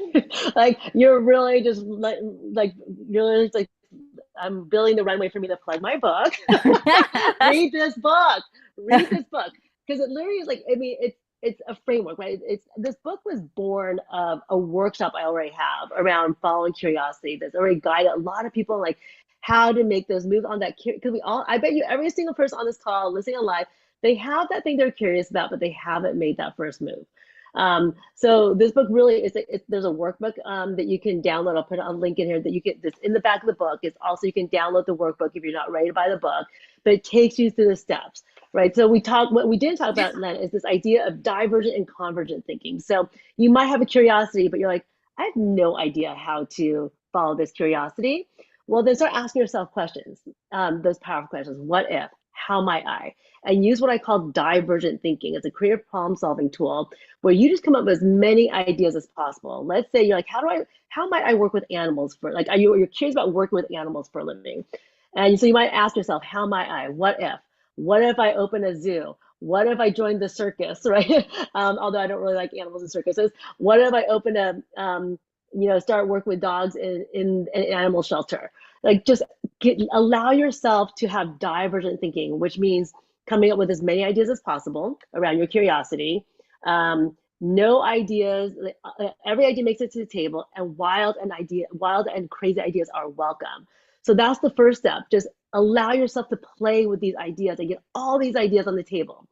S2: Like you're really just like you're really like I'm building the runway for me to plug my book. Like read this book, read this book, because it literally is like I mean it's a framework, right? It's this book was born of a workshop I already have around following curiosity. That's already guided a lot of people like how to make those moves on that because we all I bet you every single person on this call listening on live they have that thing they're curious about, but they haven't made that first move. So this book really is there's a workbook that you can download. I'll put a link in here that you get this in the back of the book. It's also you can download the workbook if you're not ready to buy the book, but it takes you through the steps, right? So what we didn't talk about, Len, is this idea of divergent and convergent thinking. So you might have a curiosity, but you're like, I have no idea how to follow this curiosity. Well, then start asking yourself questions, those powerful questions. What if? How might I? And use what I call divergent thinking as a creative problem solving tool where you just come up with as many ideas as possible. Let's say you're like, how might I work with animals for like, you're curious about working with animals for a living. And so you might ask yourself, how might I, what if I open a zoo? What if I joined the circus, right? Although I don't really like animals in circuses. What if I open start working with dogs in an animal shelter? Like just allow yourself to have divergent thinking, which means coming up with as many ideas as possible around your curiosity. No ideas, every idea makes it to the table, and wild and crazy ideas are welcome. So that's the first step. Just allow yourself to play with these ideas and get all these ideas on the table.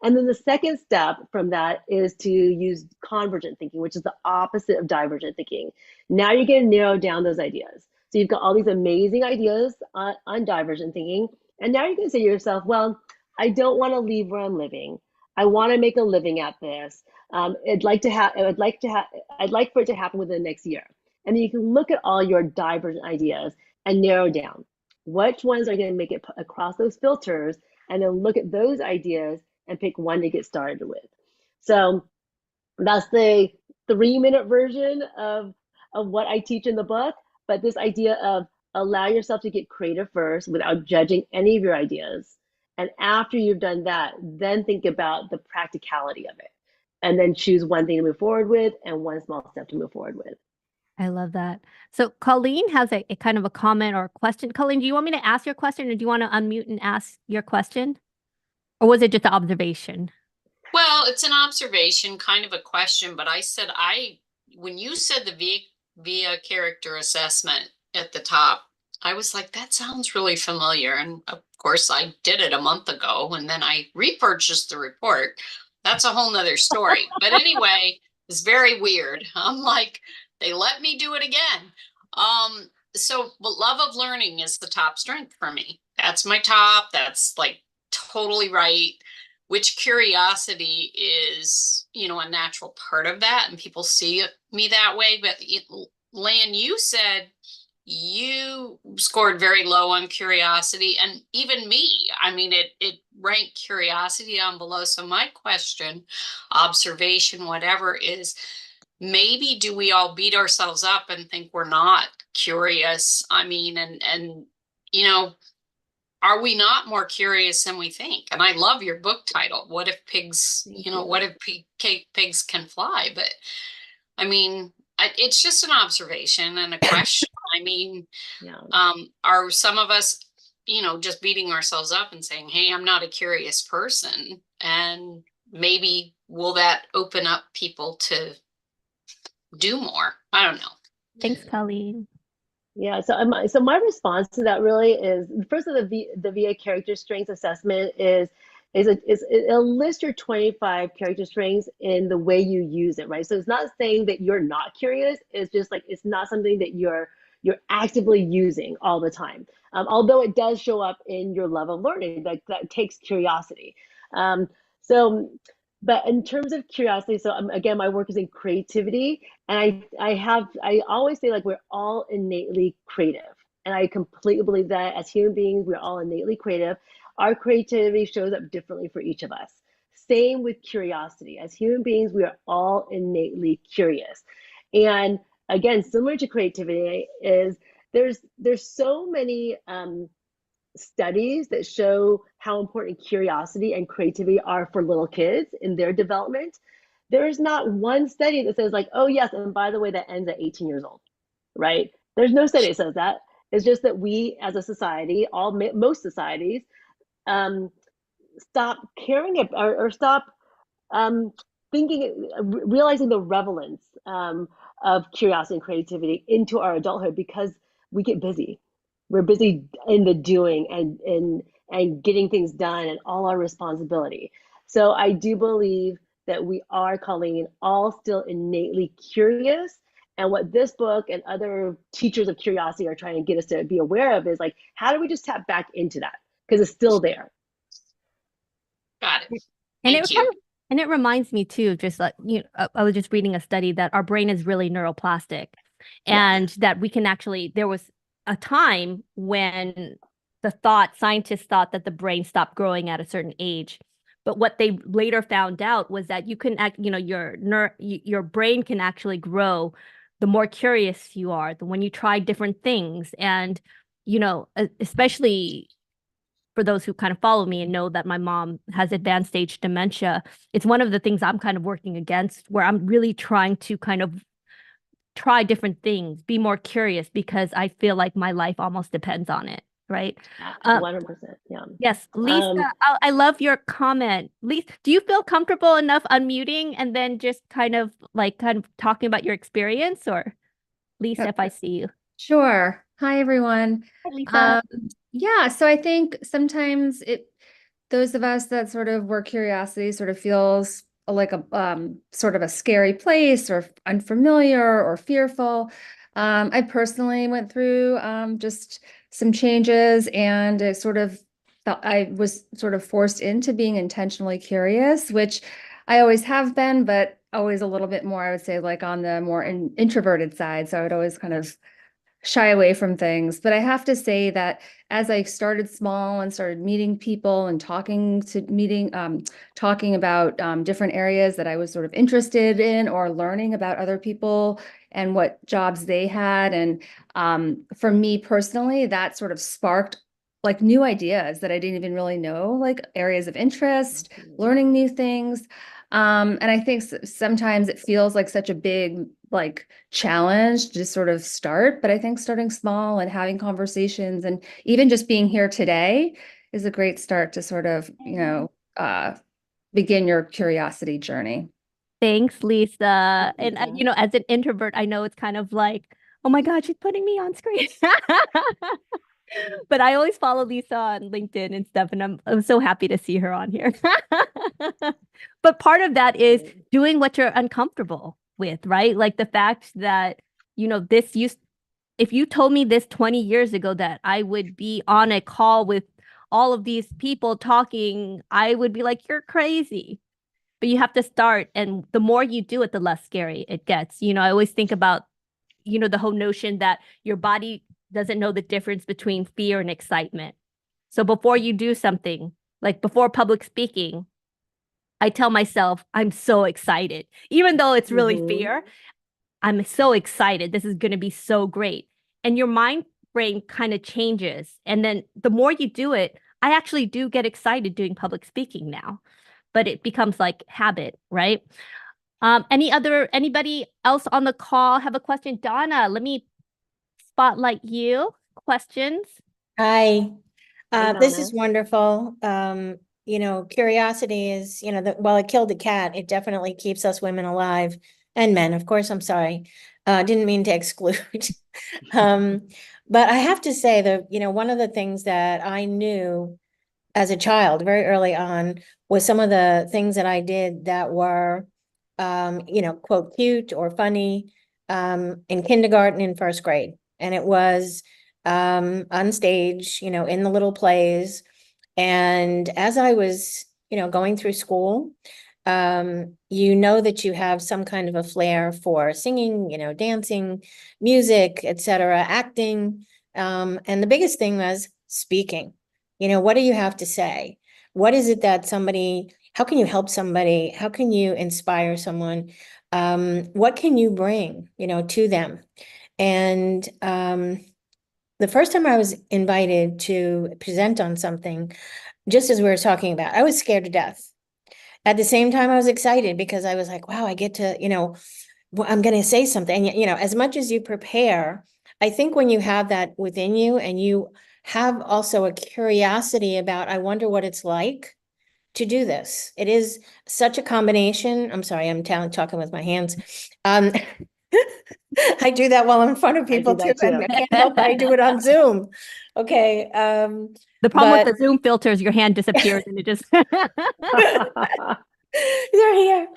S2: And then the second step from that is to use convergent thinking, which is the opposite of divergent thinking. Now you're going to narrow down those ideas. So you've got all these amazing ideas on divergent thinking. And now you can say to yourself, well, I don't want to leave where I'm living. I want to make a living at this. I'd like for it to happen within the next year. And then you can look at all your divergent ideas and narrow down which ones are going to make it across those filters, and then look at those ideas and pick one to get started with. So that's the 3-minute version of what I teach in the book. But this idea of allow yourself to get creative first without judging any of your ideas. And after you've done that, then think about the practicality of it. And then choose one thing to move forward with and one small step to move forward with.
S1: I love that. So Colleen has a kind of a comment or a question. Colleen, do you want me to ask your question, or do you want to unmute and ask your question? Or was it just an observation?
S3: Well, it's an observation, kind of a question, but I said when you said the via character assessment at the top, I was like, that sounds really familiar. And of course, I did it a month ago, and then I repurchased the report. That's a whole nother story. But anyway, it's very weird. I'm like, they let me do it again. But love of learning is the top strength for me. That's my top. That's like totally right. Which curiosity is, a natural part of that, and people see me that way. But Lan, you said you scored very low on curiosity, and even me. I mean, it ranked curiosity on below. So my question, observation, whatever, is maybe do we all beat ourselves up and think we're not curious? I mean, and are we not more curious than we think? And I love your book title, What If Pigs, what if pigs can fly? But I mean, it's just an observation and a question. I mean, are some of us, just beating ourselves up and saying, hey, I'm not a curious person? And maybe will that open up people to do more? I don't know.
S1: Thanks, Colleen.
S2: Yeah, so my response to that really is, first of the VA character strengths assessment is it'll list your 25 character strengths in the way you use it, right? So it's not saying that you're not curious. It's just like it's not something that you're actively using all the time. Although it does show up in your love of learning, that takes curiosity. So but in terms of curiosity, so again, my work is in creativity, and I always say, like, we're all innately creative, and I completely believe that as human beings, we're all innately creative. Our creativity shows up differently for each of us. Same with curiosity. As human beings, we are all innately curious, and again, similar to creativity, is there's so many studies that show how important curiosity and creativity are for little kids in their development. There is not one study that says, like, oh yes, and by the way, that ends at 18 years old, right? There's no study that says that. It's just that we as a society, most societies, stop caring or stop realizing the relevance of curiosity and creativity into our adulthood, because we get busy. We're busy in the doing and getting things done and all our responsibility. So I do believe that we are, Colleen, all still innately curious. And what this book and other teachers of curiosity are trying to get us to be aware of is, like, how do we just tap back into that? Because it's still there.
S3: Got it.
S1: And it reminds me too, just like, I was just reading a study that our brain is really neuroplastic, and that we can actually, there was a time when scientists thought that the brain stopped growing at a certain age. But what they later found out was that you can your brain can actually grow the more curious you are, when you try different things. And, especially for those who kind of follow me and know that my mom has advanced stage dementia, it's one of the things I'm kind of working against, where I'm really trying to kind of try different things, be more curious, because I feel like my life almost depends on it, right?
S2: 100%. Yeah.
S1: Yes, Lisa, I love your comment. Lisa, do you feel comfortable enough unmuting and then just kind of talking about your experience? Or Lisa, if I see you.
S4: Sure. Hi, everyone.
S1: Hi, Lisa.
S4: Yeah, so I think sometimes those of us that sort of where curiosity sort of feels like a sort of a scary place or unfamiliar or fearful, I personally went through just some changes, and it sort of felt I was sort of forced into being intentionally curious, which I always have been, but always a little bit more, I would say, like on the more introverted side. So I would always kind of shy away from things. But I have to say that as I started small and started meeting people and talking about different areas that I was sort of interested in, or learning about other people and what jobs they had. And for me personally, that sort of sparked like new ideas that I didn't even really know, like areas of interest, learning new things. And I think sometimes it feels like such a big like challenge to sort of start, but I think starting small and having conversations and even just being here today is a great start to sort of, begin your curiosity journey.
S1: Thanks, Lisa. And
S2: Yeah.
S1: as an introvert, I know it's kind of like, oh my God, she's putting me on screen. But I always follow Lisa on LinkedIn and stuff, and I'm so happy to see her on here. But part of that is doing what you're uncomfortable with, right? Like the fact that, if you told me this 20 years ago that I would be on a call with all of these people talking, I would be like, you're crazy. But you have to start, and the more you do it, the less scary it gets. I always think about, the whole notion that your body doesn't know the difference between fear and excitement. So before you do something, like before public speaking, I tell myself, I'm so excited. Even though it's really fear, I'm so excited. This is going to be so great. And your mind brain kind of changes. And then the more you do it, I actually do get excited doing public speaking now, but it becomes like habit, right? Anybody else on the call have a question? Donna, let me spotlight you. Questions?
S5: Hi,
S2: Hey,
S5: this
S2: Donna.
S5: is wonderful. Curiosity is, well, it killed a cat. It definitely keeps us women alive, and men, of course. I'm sorry. Didn't mean to exclude. But I have to say that, one of the things that I knew as a child very early on was some of the things that I did that were, quote, cute or funny, in kindergarten and first grade. And it was on stage, in the little plays. And as I was, going through school, that you have some kind of a flair for singing, dancing, music, etc., acting. And the biggest thing was speaking. What do you have to say? What is it that how can you help somebody? How can you inspire someone? What can you bring, to them? And the first time I was invited to present on something, just as we were talking about, I was scared to death. At the same time, I was excited because I was like, wow, I get to, I'm going to say something. And, as much as you prepare, I think when you have that within you and you have also a curiosity about, I wonder what it's like to do this. It is such a combination. I'm sorry, I'm talking with my hands. I do that while I'm in front of people too. I can't help it. I do it on Zoom. Okay.
S1: The problem with
S5: but-
S1: the Zoom filters, your hand disappears and it just
S5: they're here.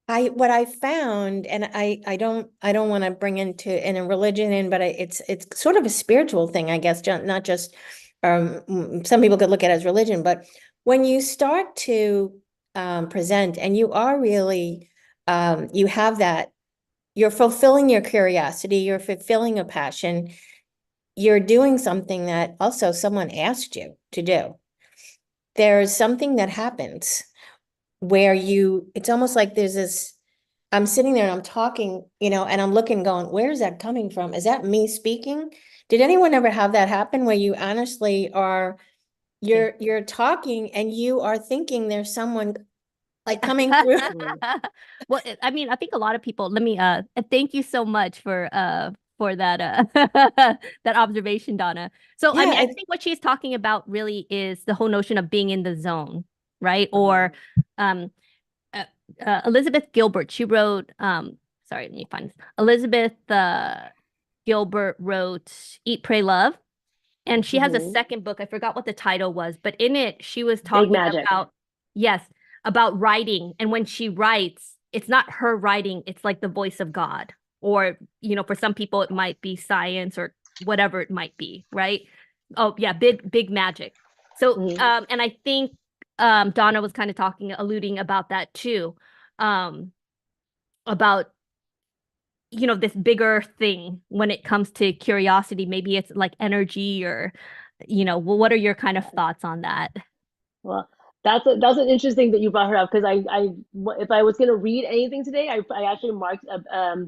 S5: What I found, and I don't want to bring in a religion in, but it's sort of a spiritual thing, I guess, not just some people could look at it as religion, but when you start to present and you are really you have that, you're fulfilling your curiosity, you're fulfilling a passion, you're doing something that also someone asked you to do. There's something that happens where it's almost like there's this, I'm sitting there and I'm talking, and I'm looking, going, where's that coming from? Is that me speaking? Did anyone ever have that happen where you honestly are, you're talking and you are thinking there's someone like coming through?
S1: Well, I mean, I think a lot of people, let me thank you so much for that that observation, Donna. So I mean, I think what she's talking about really is the whole notion of being in the zone, right? Or Elizabeth Gilbert, she wrote sorry, let me find this. Elizabeth Gilbert wrote Eat, Pray, Love. And she has a second book. I forgot what the title was, but in it, she was talking about, yes, about writing. And when she writes, it's not her writing, it's like the voice of God, or, you know, for some people it might be science or whatever it might be, right? Oh yeah, big magic. So and I think Donna was kind of alluding about that too, about, you know, this bigger thing when it comes to curiosity. Maybe it's like energy, or, you know, well, what are your kind of thoughts on that?
S2: Well, that's an interesting that you brought her up, because if I was going to read anything today, I actually marked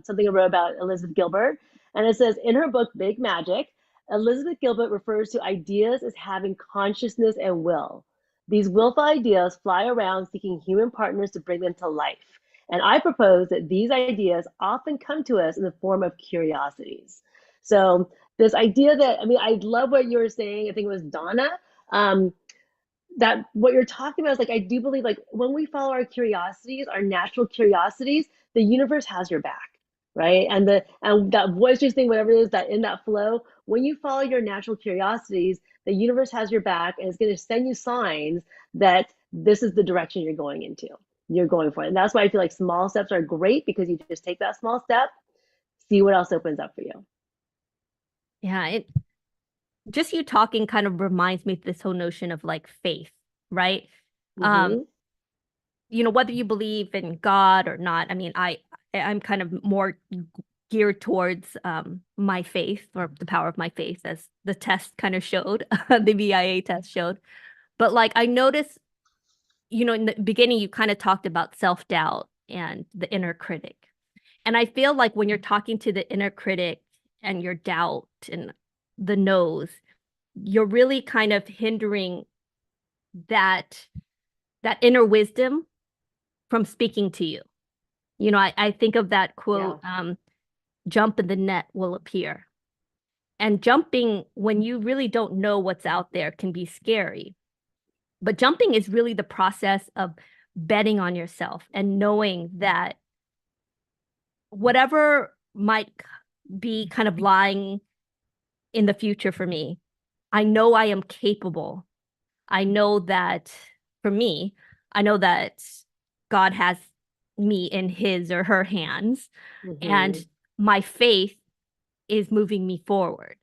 S2: something I wrote about Elizabeth Gilbert, and it says in her book Big Magic, Elizabeth Gilbert refers to ideas as having consciousness and will. These willful ideas fly around seeking human partners to bring them to life. And I propose that these ideas often come to us in the form of curiosities. So this idea that, I mean, I love what you were saying. I think it was Donna. That what you're talking about is like, I do believe, like, when we follow our curiosities, our natural curiosities, the universe has your back, right? And that voice thing, whatever it is, that in that flow, when you follow your natural curiosities, the universe has your back, and it's going to send you signs that this is the direction you're going into. You're going for it. And that's why I feel like small steps are great, because you just take that small step, see what else opens up for you.
S1: Yeah, just you talking kind of reminds me of this whole notion of like faith, right? You know, whether you believe in God or not, I mean, I'm kind of more geared towards my faith, or the power of my faith, as the test kind of showed, the VIA test showed. But like, I noticed, you know, in the beginning, you kind of talked about self-doubt and the inner critic. And I feel like when you're talking to the inner critic and your doubt and the no's, you're really kind of hindering that inner wisdom from speaking to you. You know, I think of that quote, jump and the net will appear. And jumping, when you really don't know what's out there, can be scary. But jumping is really the process of betting on yourself and knowing that whatever might be kind of lying in the future for me, I know I am capable. I know that, for me, I know that God has me in his or her hands, and my faith is moving me forward,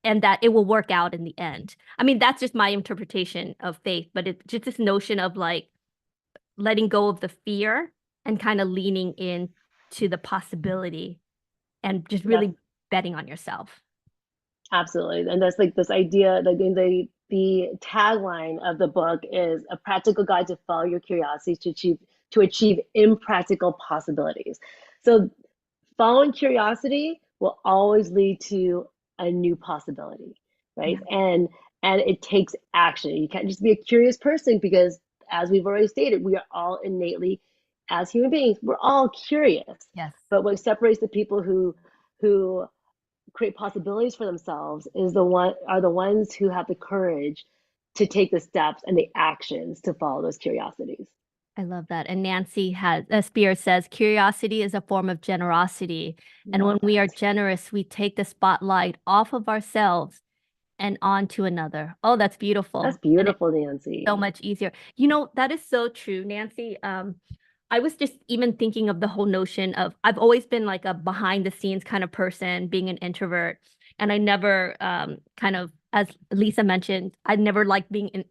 S1: and that it will work out in the end. I mean, that's just my interpretation of faith, but it's just this notion of like letting go of the fear and kind of leaning in to the possibility and just really betting on yourself.
S2: Absolutely. And that's like this idea, like the tagline of the book is a practical guide to follow your curiosities to achieve impractical possibilities. So following curiosity will always lead to a new possibility, right? And it takes action. You can't just be a curious person, because as we've already stated, we are all innately, as human beings, we're all curious.
S1: Yes.
S2: But what separates the people who create possibilities for themselves are the ones who have the courage to take the steps and the actions to follow those curiosities.
S1: I love that. And Nancy Spears says, curiosity is a form of generosity. And when we are generous, we take the spotlight off of ourselves and onto another. Oh, that's beautiful.
S2: That's beautiful, Nancy.
S1: So much easier. You know, that is so true, Nancy. I was just even thinking of the whole notion of, I've always been like a behind the scenes kind of person, being an introvert. And I never kind of, as Lisa mentioned, I never liked being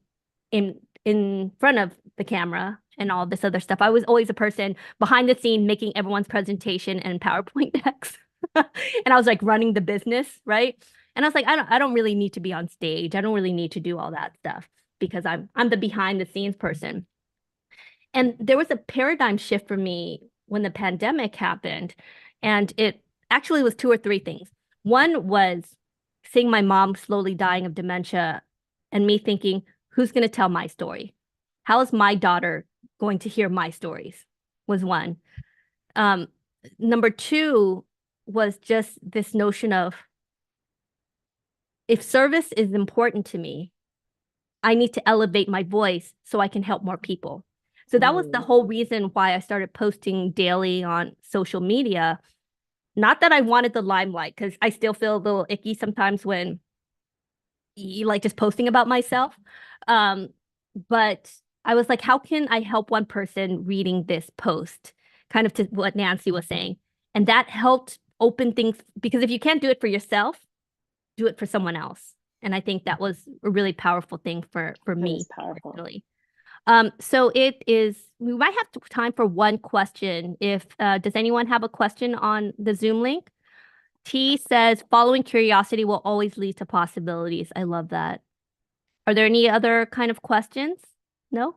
S1: in front of the camera and all this other stuff. I was always a person behind the scene, making everyone's presentation and PowerPoint decks. And I was like running the business, right? And I was like, I don't really need to be on stage. I don't really need to do all that stuff, because I'm the behind the scenes person. And there was a paradigm shift for me when the pandemic happened. And it actually was 2 or 3 things. One was seeing my mom slowly dying of dementia and me thinking, who's going to tell my story? How is my daughter going to hear my stories? Was one. Number 2 was just this notion of, if service is important to me, I need to elevate my voice so I can help more people. So that was the whole reason why I started posting daily on social media. Not that I wanted the limelight, because I still feel a little icky sometimes when you like just posting about myself. But I was like, how can I help one person reading this post? Kind of to what Nancy was saying. And that helped open things, because if you can't do it for yourself, do it for someone else. And I think that was a really powerful thing for
S2: That
S1: me
S2: is powerful.
S1: personally. So we might have time for one question. If does anyone have a question on the Zoom link? T says, following curiosity will always lead to possibilities. I love that. Are there any other kind of questions? No?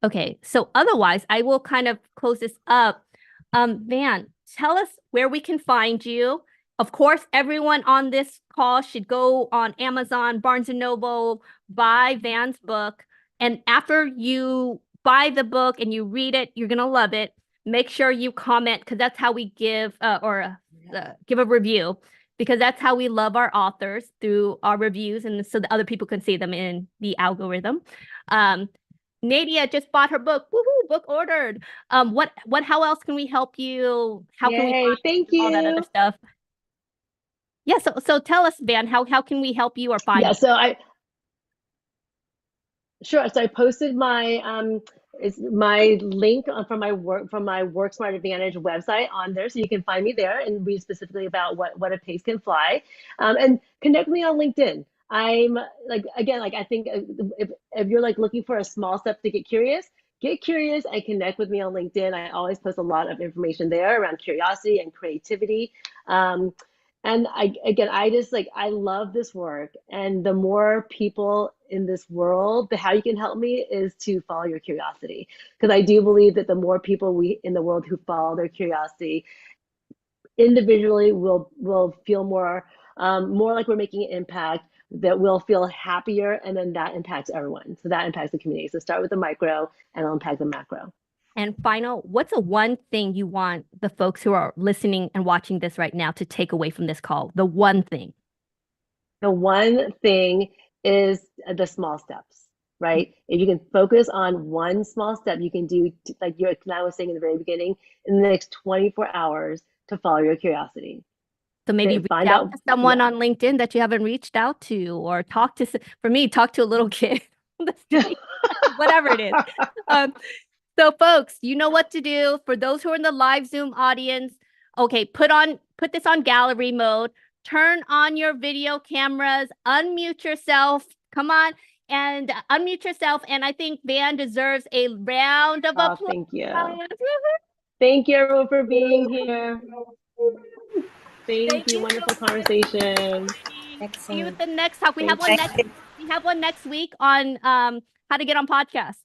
S1: Okay, so otherwise, I will kind of close this up. Van, tell us where we can find you. Of course, everyone on this call should go on Amazon, Barnes and Noble, buy Van's book. And after you buy the book and you read it, you're going to love it. Make sure you comment, because that's how we give give a review, because that's how we love our authors, through our reviews, and so that other people can see them in the algorithm. Nadia just bought her book. Woohoo, book ordered. How else can we help you? How can we find
S2: Thank
S1: all that other
S2: you.
S1: stuff? Yeah, so tell us, Van, how can we help you or find
S2: Yeah,
S1: you?
S2: so sure. So I posted my my link from my Work Smart Advantage website on there, so you can find me there and read specifically about what a pace can fly, and connect with me on LinkedIn. I'm like, again, like I think if you're like looking for a small step to get curious and connect with me on LinkedIn. I always post a lot of information there around curiosity and creativity. And I just like, I love this work. And the more people in this world, how you can help me is to follow your curiosity. Because I do believe that the more people in the world who follow their curiosity individually will feel more like we're making an impact, that we'll feel happier, and then that impacts everyone. So that impacts the community. So start with the micro and it'll impact the macro.
S1: And final, what's the one thing you want the folks who are listening and watching this right now to take away from this call? The one thing.
S2: The one thing is the small steps, right? If you can focus on one small step you can do, like I was saying in the very beginning, in the next 24 hours to follow your curiosity.
S1: So maybe reach out to someone on LinkedIn that you haven't reached out to, or talk to a little kid on the street, whatever it is. So folks, you know what to do. For those who are in the live Zoom audience, okay, put this on gallery mode, turn on your video cameras, unmute yourself. Come on and unmute yourself. And I think Van deserves a round of applause.
S2: Thank you. Thank you, everyone, for being here. Thank you. Wonderful conversation.
S5: Excellent.
S1: See you at the next talk. We have one next week on how to get on podcasts.